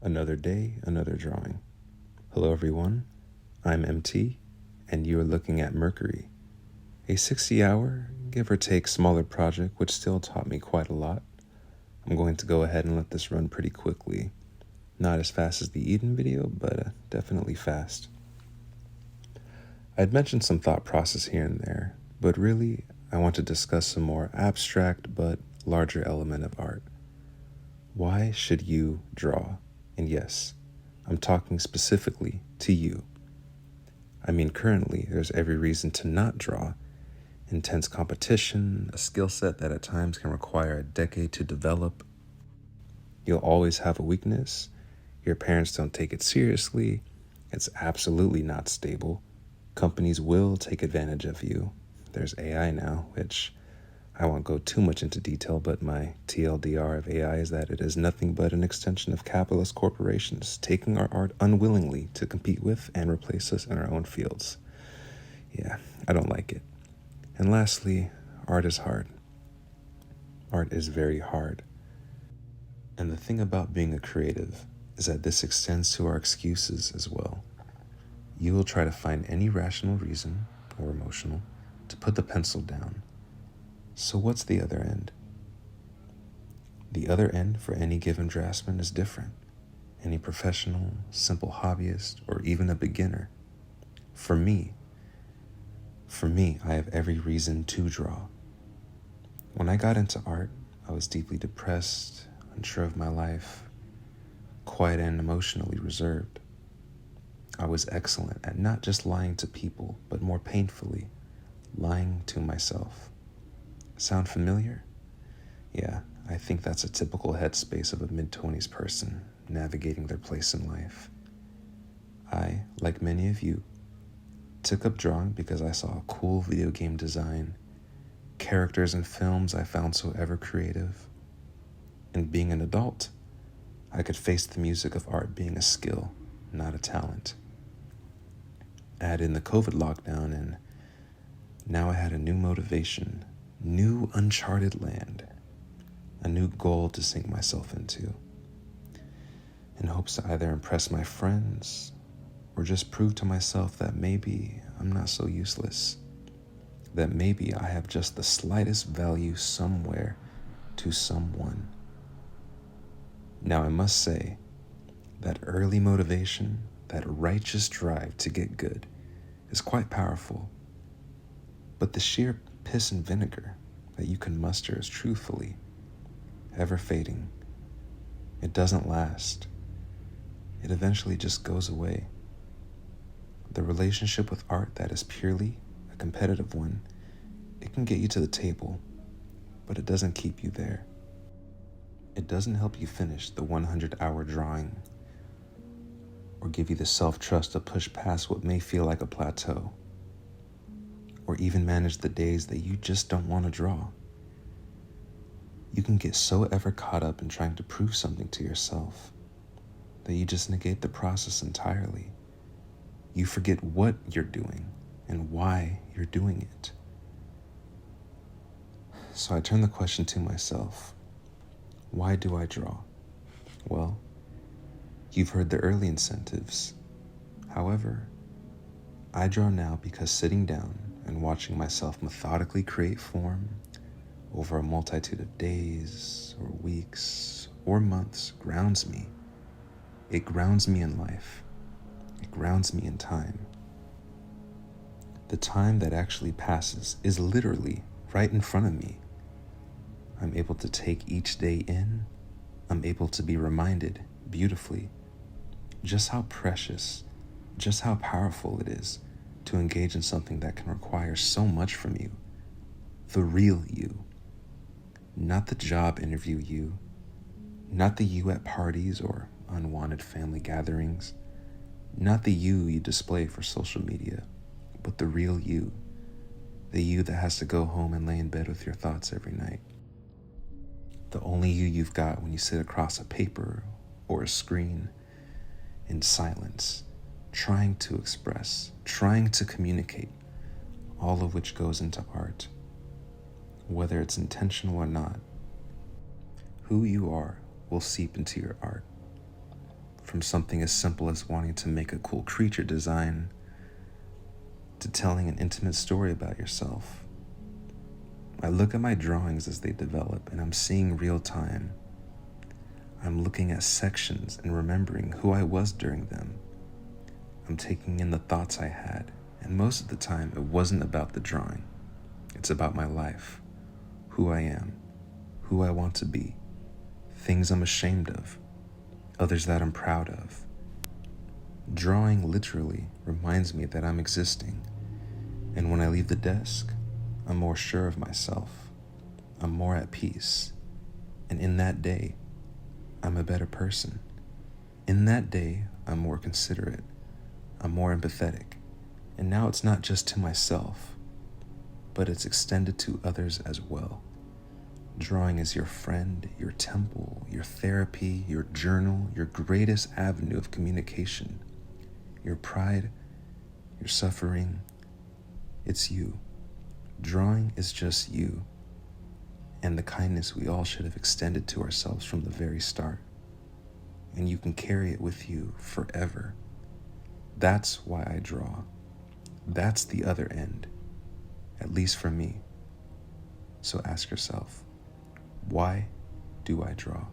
Another day, another drawing. Hello everyone, I'm MT, and you are looking at Mercury, a 60-hour, give or take smaller project which still taught me quite a lot. I'm going to go ahead and let this run pretty quickly. Not as fast as the Eden video, but definitely fast. I'd mentioned some thought process here and there, but really I want to discuss some more abstract but larger element of art. Why should you draw? And yes, I'm talking specifically to you. I mean, currently, there's every reason to not draw. Intense competition, a skill set that at times can require a decade to develop. You'll always have a weakness. Your parents don't take it seriously. It's absolutely not stable. Companies will take advantage of you. There's AI now, which I won't go too much into detail, but my TLDR of AI is that it is nothing but an extension of capitalist corporations taking our art unwillingly to compete with and replace us in our own fields. Yeah, I don't like it. And lastly, art is hard. Art is very hard. And the thing about being a creative is that this extends to our excuses as well. You will try to find any rational reason, or emotional, to put the pencil down. So what's the other end? The other end for any given draftsman is different. Any professional, simple hobbyist, or even a beginner. For me, I have every reason to draw. When I got into art, I was deeply depressed, unsure of my life, quiet and emotionally reserved. I was excellent at not just lying to people, but more painfully, lying to myself. Sound familiar? Yeah, I think that's a typical headspace of a mid-20s person navigating their place in life. I, like many of you, took up drawing because I saw a cool video game design, characters in films I found so ever creative. And being an adult, I could face the music of art being a skill, not a talent. Add in the COVID lockdown and now I had a new motivation, new uncharted land, a new goal to sink myself into, in hopes to either impress my friends or just prove to myself that maybe I'm not so useless, that maybe I have just the slightest value somewhere to someone. Now I must say, that early motivation, that righteous drive to get good, is quite powerful. But the sheer piss and vinegar that you can muster is truthfully ever fading. It doesn't last. It eventually just goes away. The relationship with art that is purely a competitive one, it can get you to the table, but it doesn't keep you there. It doesn't help you finish the 100-hour drawing or give you the self-trust to push past what may feel like a plateau, or even manage the days that you just don't want to draw. You can get so ever caught up in trying to prove something to yourself that you just negate the process entirely. You forget what you're doing and why you're doing it. So I turn the question to myself, why do I draw? Well, you've heard the early incentives. However, I draw now because sitting down and watching myself methodically create form over a multitude of days or weeks or months grounds me. It grounds me in life. It grounds me in time. The time that actually passes is literally right in front of me. I'm able to take each day in. I'm able to be reminded beautifully just how precious, just how powerful it is to engage in something that can require so much from you. The real you. Not the job interview you. Not the you at parties or unwanted family gatherings. Not the you display for social media, but the real you. The you that has to go home and lay in bed with your thoughts every night. The only you you've got when you sit across a paper or a screen in silence, trying to express, trying to communicate, all of which goes into art. Whether it's intentional or not, who you are will seep into your art. from something as simple as wanting to make a cool creature design to telling an intimate story about yourself. I look at my drawings as they develop, and I'm seeing real time. I'm looking at sections and remembering who I was during them. I'm taking in the thoughts I had, and most of the time it wasn't about the drawing. It's about my life, who I am, who I want to be, things I'm ashamed of, others that I'm proud of. Drawing literally reminds me that I'm existing, and when I leave the desk, I'm more sure of myself. I'm more at peace, and in that day, I'm a better person. In that day, I'm more considerate. I'm more empathetic. And now it's not just to myself, but it's extended to others as well. Drawing is your friend, your temple, your therapy, your journal, your greatest avenue of communication. Your pride, your suffering, it's you. Drawing is just you, and the kindness we all should have extended to ourselves from the very start. And you can carry it with you forever. That's why I draw. That's the other end, at least for me. So ask yourself, why do I draw?